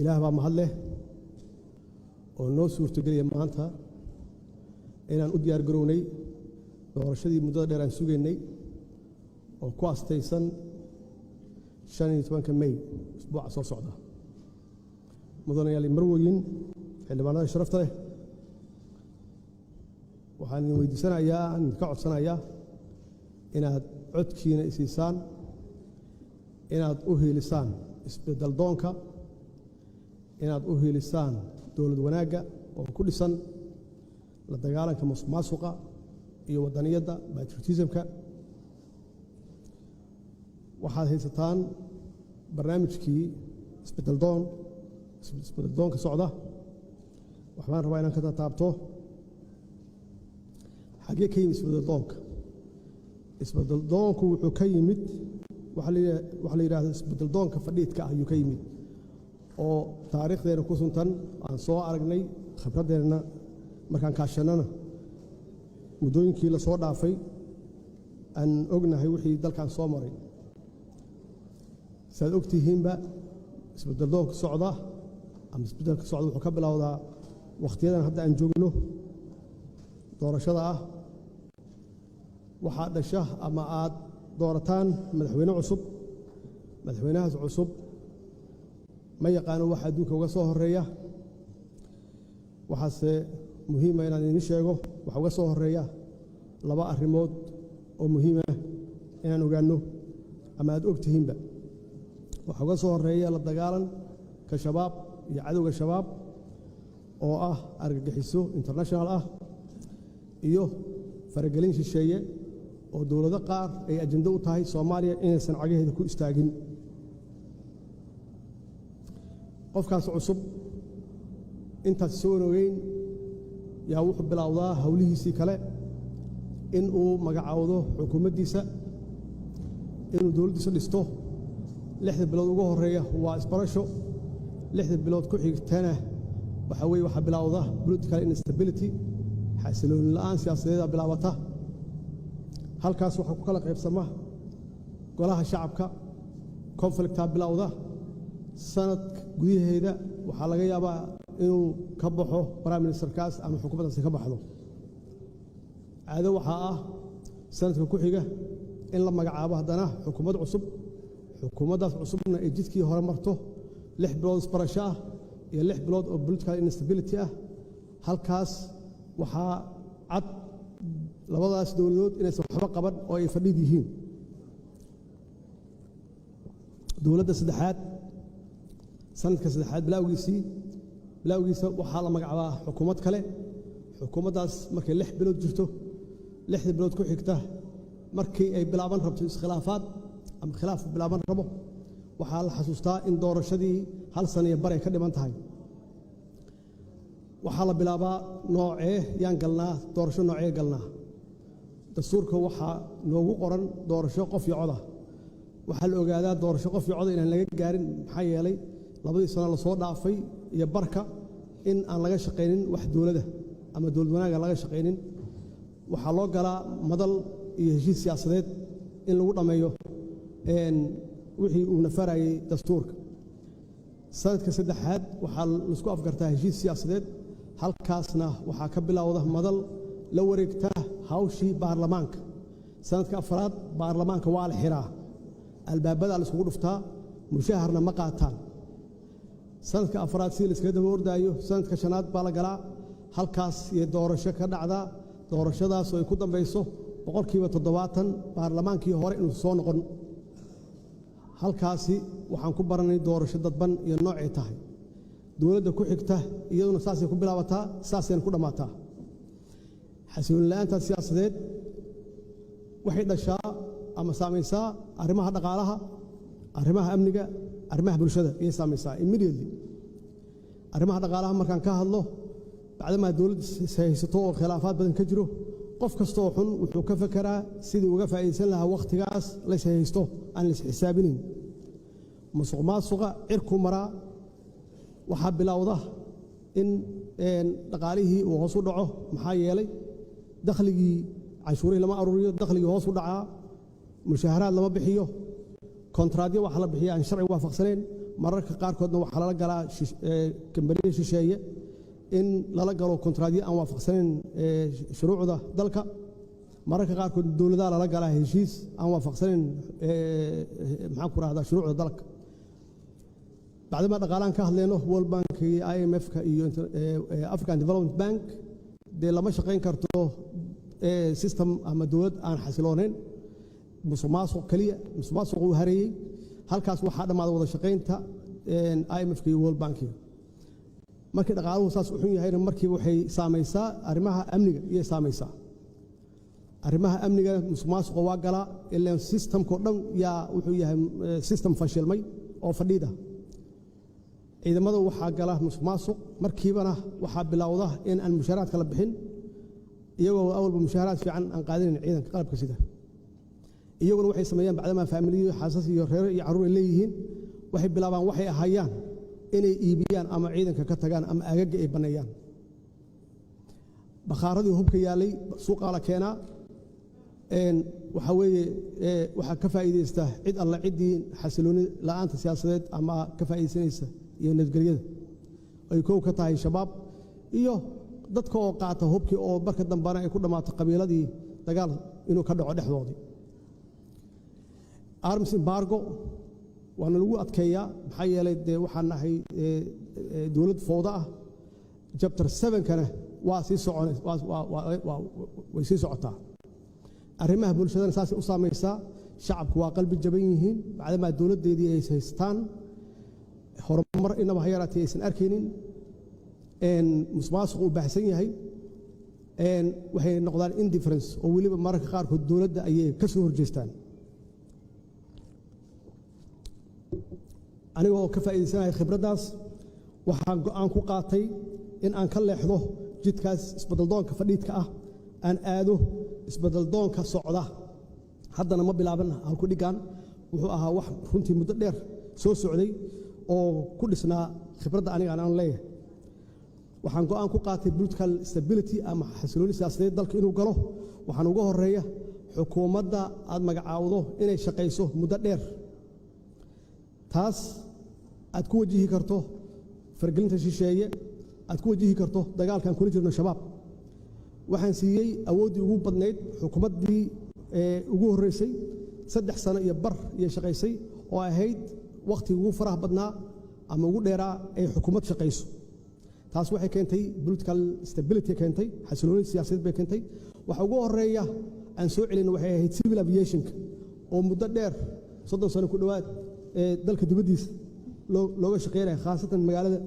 ilaah baa mahad leh oo noo suurtageliya maanta inaan u diyaar garownay doorashadii muddada dheer aan sugaynay oo ku astaysan 15 May usbuuca soo socda mudanayaal marwooyin xildhibaanada sharafta leh waxaan weydiisanayaa aan ka codsanayaa inaad codkiina isiisaan inaad u heelisaan isbedel doonka inaad u heelisaan dowlad wanaagga oo ku dhisan la dagaalanka musuqmaasuqa iyo wadaniyadda patriotismka waxaad haysataan barnaamijkii isbedel doonka socda waxaan rabaa inaan ka taabto xagee ka yimid isbedel doonku wuxuu ka yimid waxa la yiraahdo isbedel doonka fadhiidka ayuu ka yimid oo taariikhdeena ku suntan aan soo aragnay khibradeena markaan kaashanana muddooyinkii la soo dhaafay aan ognahay wixii dalkan soo maray saad ogtihiinba isbedel doonka socda ama isbedelka socda wuxuu ka bilowdaa waqtiyadan hadda aan joogno doorashada ah waxaa dhasha ama aad doorataan madaxweyne cusub madaxweynahaas cusub ma yaqaano waxa adduunka uga soo horeeya waxaase muhiim ah inaan idin sheego waxa uga soo horeeya laba arrimood oo muhiim ah inaan ogaano ama aad ogtihiinba waxa uga soo horeeya la dagaalanka shabaab iyo cadowga shabaab oo ah argagixiso international ah iyo faragelin shisheeye oo dowlado qaar ay ajando u tahay Soomaaliya inaysan cagaheeda ku istaagin qofkaas cusub intaas soo wareegay yaa wuxuu bilowdaa hawlihiisii kale in uu magacaawdo xukuumaddiisa inuu dowladdiisa dhisto 6 bilood ugu horeeya waa isbarasho 6 bilood ku xigtana waxa bilowda political instability xasilooni la'aan siyaasadeed bilaabata halkaas waxa ku kala qaybsama golaha shacabka conflicta bilowda sanad gudaheeda waxa laga yaabaa inuu ka baxo prime minister kaas ama xukuumaddaasi ka baxdo caado waxa ah sanadka ku xiga in la magacaabo haddana xukuumad cusub xukuumaddaas cusubna ay jidkii hore marto 6 bilood isbarasho ah iyo 6 bilood oo political instability ah halkaas waxaa cad labadaas dowladood inaysan waxba qaban oo ay fadhid yihiin dowladda saddexaad sanadka saddexaad bilowgiisa waxaa la magacaabaa xukuumad kale xukuumaddaas markay 6 bilood jirto 6 bilood ku xigta markii ay bilaaban rabto iskhilaafaad ama khilaaf bilaaban rabo waxaa la xasuustaa in doorashadii hal sano iyo bar ay ka dhiman tahay waxaa la bilaabaa noocee yaan galnaa doorasho noocee galnaa dastuurka waxaa noogu qoran doorasho qof iyo cod ah waxaa la ogaadaa doorasho qof iyo cod inaan laga gaarin maxaa yeelay labadii sano la soo dhaafay iyo barka in aan laga shaqaynin wax dowladda ama dowlad wanaaga laga shaqaynin waxaa loo galaa madal iyo heshiis siyaasadeed in lagu dhammeeyo wixii uu nafarayay dastuurka sanadka saddexaad waxaa la isku afgartaa heshiis siyaasadeed halkaasna waxaa ka bilowda madal la wareegta hawshii baarlamaanka sanadka afraad baarlamaanka waa la xiraa albaabada la isku dhuftaa mushaharna ma qaataan sanadka afraad si la iska daba ordaayo sanadka shanaad baa la galaa halkaas iyo doorasho ka dhacda doorashadaas oo ay ku dambayso 70% baarlamaankii hore inuu soo noqon halkaasi waxaan ku baranay doorasho dadban iyo noocay tahay dowladda ku xigta iyaduna saasay ku bilaabataa saasayna ku dhamaataa xasilooni la'aanta siyaasadeed waxay dhashaa ama saamaysaa arrimaha dhaqaalaha arrimaha amniga arrimaha bulshada iyo saamaysaa immediately arrimaha dhaqaalaha markaan ka hadlo bacdama dowladda haysato oo khilaafaad badan ka jiro qof kasta oo xun wuxuu ka fekeraa sidii uga faa'iideysan lahaa waqtigaas la haysto aan la xisaabinin musuqmaasuqa cirku maraa waxaa bilowda in dhaqaalihii uu hoos u dhaco maxaa yeelay dakhligii canshuurihii lama aruuriyo dakhligii hoos u dhacaa mushaharaad lama bixiyo kontraadyo waxa la bixiyaa aan sharci waafaqsaneen mararka qaarkoodna waxa la galaa kambaniga shisheeye in lala galo kontraadyo aan waafaqsaneen shuruucda dalka mararka qaarkood dawladaha lala galaa heshiis aan waafaqsaneen maxaan ku raahdaa shuruucda dalka بعدما dhaqaalaan ka hadlayno World Bank iyo IMF ka iyo African Development Bank de lama shaqeyn karto system ama dawlad aan xasilooneyn musuqmaasuq kaliya musuqmaasuq uu hareeyay halkaas waxa dhamaad wada shaqeynta IMF iyo World Bank markii dhaqaaluhu saas u xun yahay markii waxay saameysaa arrimaha amniga iyo saameysaa arrimaha amniga musuqmaasuq waa gala ilaa systemko dhan yaa wuxuu yahay system fashilmay oo fadhiida ciidamada waxaa gala musuqmaasuq markiibana waxaa bilowda in aan mushaaraadka la bixin iyagoo awalba mushaaraad fiican aan qaadanayn ciidanka qalabka sida iyaguna waxay sameeyaan bacdama faamiliyo xaasas iyo reer iyo caruur ay leeyihiin waxay bilaabaan waxay ahayaan inay iibiyaan ama ciidanka ka tagaan ama agaga ay baneeyaan bakaaradii hubka yaalay suuqa la keenaa waxa weeye waxa ka faa'iideysta cid alla cidii xasilooni la'aanta siyaasadeed ama ka faa'iideysanaysa iyo nabadgelyada ay koow ka tahay shabaab iyo dadka oo qaata hubkii oo barka dambana ay ku dhamaato qabiiladii dagaal inuu ka dhaco dhexdoodii arms embargo waana lagu adkeeyaa maxaa yeelay waxaan nahay dawlad fowda ah chapter 7 kana waa sii socotaa arrimaha bulshadana saas u saameysaa shacabku waa qalbi jaban yihiin bacdama dawladeedii ay haystaan horumar inaba hayraatay aysan arkaynin musuqmaasuq uu baahsan yahay waxay noqdaan indifference oo weliba mararka qaarkood dawladda ayay ka soo horjeestaan anigoo ka faa'iideysanaya khibraddaas waxaan go'aan ku qaatay in aan ka leexdo jidkaas isbeddeldoonka fadhiidka ah aan aado isbeddeldoonka socda haddana ma bilaaban halku dhigaan wuxuu ahaa wax runtii muddo dheer soo socday oo ku dhisnaa khibradda aniga aan leeyahay waxaan go'aan ku qaatay political stability ama xasilooni siyaasadeed dalka inuu galo waxaan uga horeeya xukuumadda aad magacaawdo inay shaqayso muddo dheer taas aad ku wajihi karto fargelinta shisheeye aad ku wajihi karto dagaalkan kula jirno shabaab waxaan siiyey awooddii ugu badnayd xukuumaddii ugu horreysay 3 sano iyo bar iyo shaqaysay oo ahayd waqti ugu faraha badnaa ama ugu dheeraa ay xukuumad shaqayso taas waxay keentay political stability keentay xasilooni siyaasadeed bay keentay waxa ugu horeeya aan soo celin waxay ahayd civil aviation oo muddo dheer 30 sano ku dhawaad dalka dibadiisa looga shaqeynay khaasatan magaalada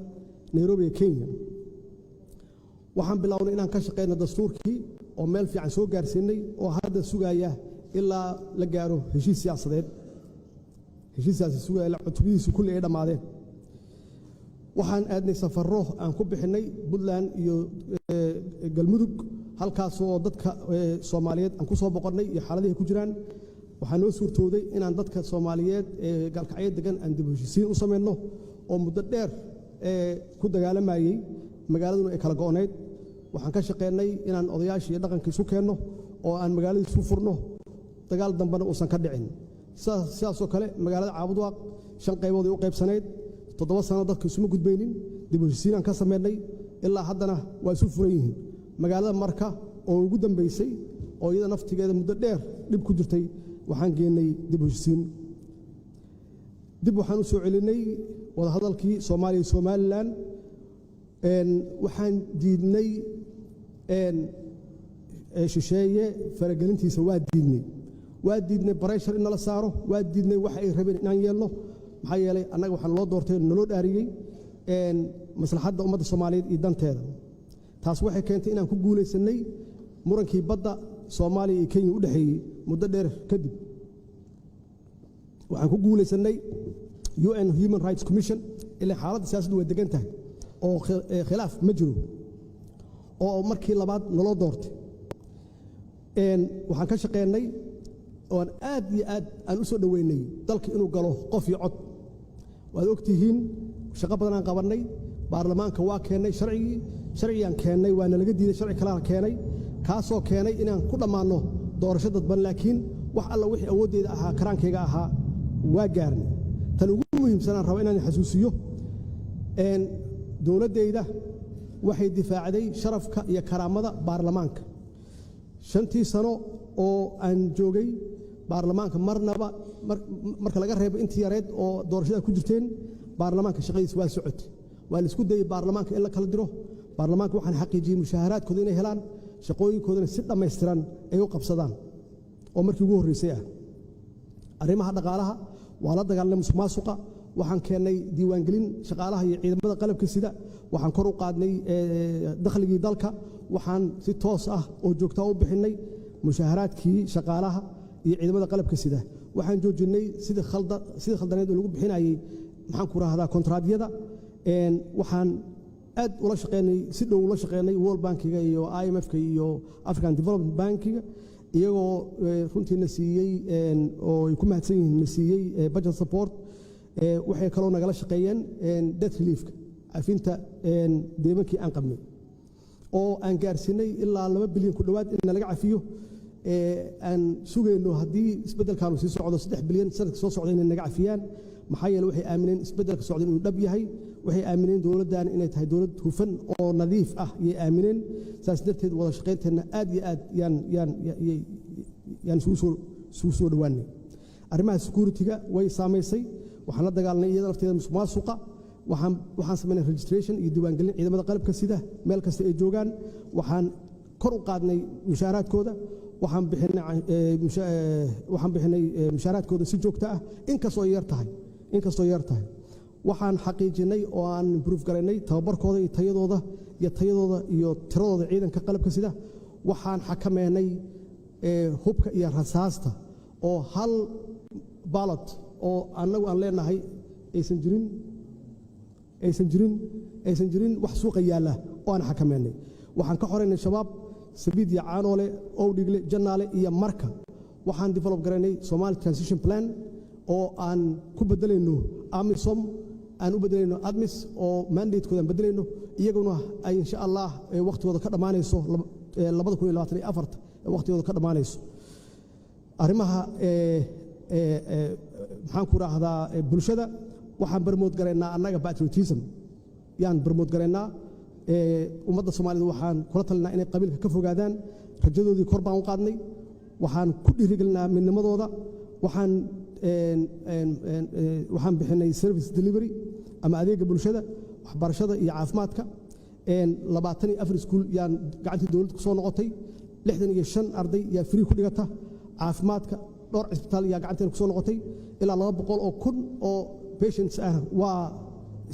Nairobi ee Kenya waxaan bilownay inaan ka shaqeyno dastuurkii oo meel fiican soo gaarsiinay oo hadda sugaya ilaa la gaaro heshiis siyaasadeed heshiisaasi sugaya la cutubadiisu kulli ay dhamaadeen waxaan aadnay safarro aan ku bixinay Puntland iyo Galmudug halkaas oo dadka Soomaaliyeed aan ku soo boqonnay iyo xaaladaha ku jiraan waxaan noo suurtooday inaan dadka Soomaaliyeed ee galkacyo degan aan dib u heshiisiin u sameeyno oo muddo dheer ku dagaalamayay magaaladuna ay kala go'oneyd waxaan ka shaqeynay inaan odayaasha iyo dhaqanka isu keenno oo aan magaalada isu furno dagaal dambana uusan ka dhicin sidaas oo kale magaalada Caabudwaaq 5 qaybood ay u qaybsaneyd 7 sano dadka isuma gudbaynin dib u heshiisiin aan ka sameynay ilaa haddana waa isu furan yihiin magaalada Marka oo ugu dambeysay oo iyada naftigeeda muddo dheer dib ku jirtay waxaan geenay dib u heshiisiin dib waxaan u soo celinay wada hadalkii Soomaaliya iyo Somaliland waxaan diidnay shisheeye faragelintiisa waa diidnay pressure in la saaro waa diidnay wax ay rabeen inaan yeelno maxaa yeelay annaga waxaan loo doortay naloo dhaariyay maslaxadda ummadda Soomaaliyeed iyo danteeda taas waxay keentay inaan ku guuleysanay murankii badda Soomaaliya iyo Kenya u dhaxeeyay muddo dheer kadib waxaan ku guuleysanay UN Human Rights Commission ilaa xaaladda siyaasaddu way degan tahay oo khilaaf ma jiro oo markii labaad naloo doortay waxaan ka shaqeynay oo aad iyo aad aan u soo dhaweynay dalka inuu galo qof iyo cod waad ogtihiin shaqo badan aan qabanay baarlamaanka waa keenay sharciyan keenay waana laga diiday sharci kale keenay kaasoo keenay inaan ku dhamaano doorasho dadban laakiin wax alla wixii awoodeeda ahaa karaankayga ahaa وقارن تنوجو مهم سنة ربنا نحسوسيه إن دولة ديدا waxay difaacaday sharafka iyo karaamada baarlamaanka shantii sano oo aan joogay baarlamaanka marka laga reebo intii yareed oo doorashada ku jirteen baarlamaanka shaqadiisa waa socotay waa la isku dayay baarlamaanka in la kala diro baarlamaanka waxaan xaqiijiyay mushaharaadkooda inay helaan shaqooyinkoodana si dhammaystiran ay u qabsadaan oo markii ugu horreysay arrimaha dhaqaalaha waa la dagaalanay musuqmaasuqa waxaan keenay diiwaangelin shaqaalaha iyo ciidamada qalabka sida waxaan kor u qaadnay dakhligii dalka waxaan si toos ah oo joogto u bixinay mushaharaadkii shaqaalaha iyo ciidamada qalabka sida waxaan joojinay sida khaldaneed oo lagu bixinayay maxaan ku raahdaa kontraadyada waxaan aad ula shaqeynay si dhow ula shaqeynay World Bankiga iyo IMF-ka iyo African Development Bankiga iyagoo runtiina siiyey oo ay ku mahadsan yihiin siiyey budget support waxay kaloo nagala shaqeeyeen debt relief afinta deebankii aan qabnay oo aan gaarsinay ilaa 2 bilyan ku dhawaad in laga cafiyo aan sugayno haddii isbedelkaanu sii socdo 3 bilyan sanadka soo socda inay naga cafiyaan maxaa yeelay waxay aamineen isbedelka socda inuu dhab yahay waxay aamineen dowladdan inay tahay dowlad hufan oo nadiif ah ayay aamineen saas darteed wada shaqeynteena aad iyo aad yaan soo dhawaanay arrimaha security-ga way saameysay waxaan la dagaalanay iyada lafteeda musuqmaasuqa waxaan sameynay registration iyo diiwaangelin ciidamada qalabka sida meel kasta ay joogaan waxaan kor u qaadnay mushaharaadkooda waxaan bixinay mushaharaadkooda si joogto ah inkastoo yar tahay waxaan xaqiijinay oo aan improve garaynay tababarkooda iyo tayadooda iyo tiradooda ciidanka qalabka sida waxaan xakameynay hubka iyo rasaasta oo hal ballot oo annagu aan leenahay aysan jirin wax suuqa yaala oo aan xakameynay waxaan ka xoreynay shabaab sabiid iyo caanoole owdhigle jannaale iyo marka waxaan develop garaynay Somali transition plan oo aan ku bedelayno AMISOM aan u bedelayno ADMIS oo mandate-kooda aan bedelayno iyaguna ay insha Allah waqtigooda ka dhamaanayso 2024 waqtigooda ka dhamaanayso arrimaha maxaan ku raahdaa bulshada waxaan barmood garaynaa annaga patriotism yaan barmood garaynaa ummadda Soomaalida waxaan kula talinaa inay qabiilka ka fogaadaan rajadoodii kor baan u qaadnay waxaan ku dhiirigelinaa midnimadooda waxaan bixinay service delivery ama adeega bulshada waxbarashada iyo caafimaadka 24 iskuul yaan gacantii dowladda ku soo noqotay 65 arday yaa free ku dhigata caafimaadka dhowr cisbitaal yaa gacanteena ku soo noqotay ilaa 200 oo kun oo patients ah waa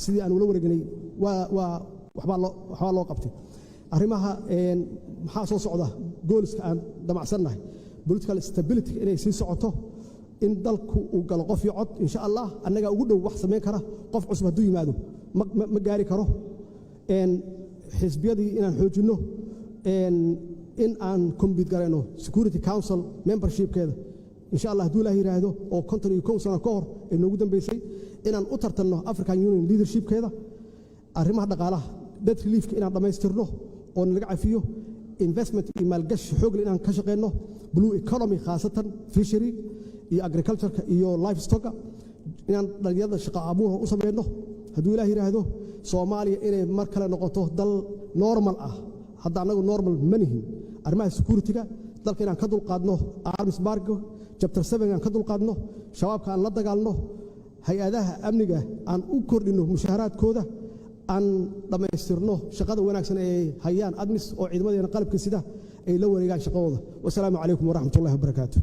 sidii aan ula wareegnay waxbaa loo qabtay arrimaha maxaa soo socda gooliska aan damacsannahay political stability inay sii socoto in dalku uu galo qof iyo cod insha Allah annaga ugu dhow wax sameyn kara qof cusub hadduu yimaado ma gaari karo xisbiyadii inaan xoojinno in aan compete garayno security council membershipkeeda insha Allah hadduu ilaahay yiraahdo oo 51 sano ka hor ee noogu dambeysay inaan u tartanno African Union leadershipkeeda arrimaha dhaqaalaha debt relief-ka inaan dhammaystirno oo laga cafiyo investment iyo maalgashi xoog leh inaan ka shaqeyno blue economy khaasatan fishery iyo agriculture iyo livestock inaan dhalinyarada shaqo abuur u sameeyno hadduu ilaahay yiraahdo Soomaaliya inay mar kale noqoto dal normal ah hadda anagu normal manihin arrimaha security-ga dalka inaan ka dulqaadno arms embargo chapter 7 aan ka dulqaadno shabaabka aan la dagaalno hay-adaha amniga aan u kordhino mushaharaadkooda aan dhammaystirno shaqada wanaagsan ee hayaan ADMIS oo ciidamadeena qalabka sida ay la wareegaan shaqadooda wassalaamu calaykum waraxmatullaahi wabarakaatuh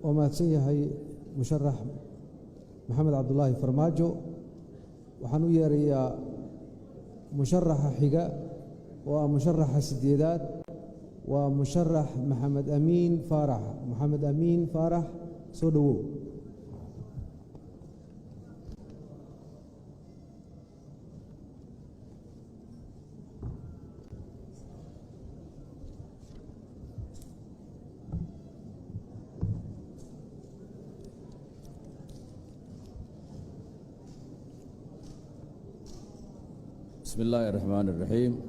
ومahadsan yahay musharax maxamed cabdulaahi farmaajo waxaan u yeerayaa musharaxa xiga oo ah musharaxa sideedaad waa musharax maxamed amiin faarax soo dhowow بسم الله الرحمن الرحيم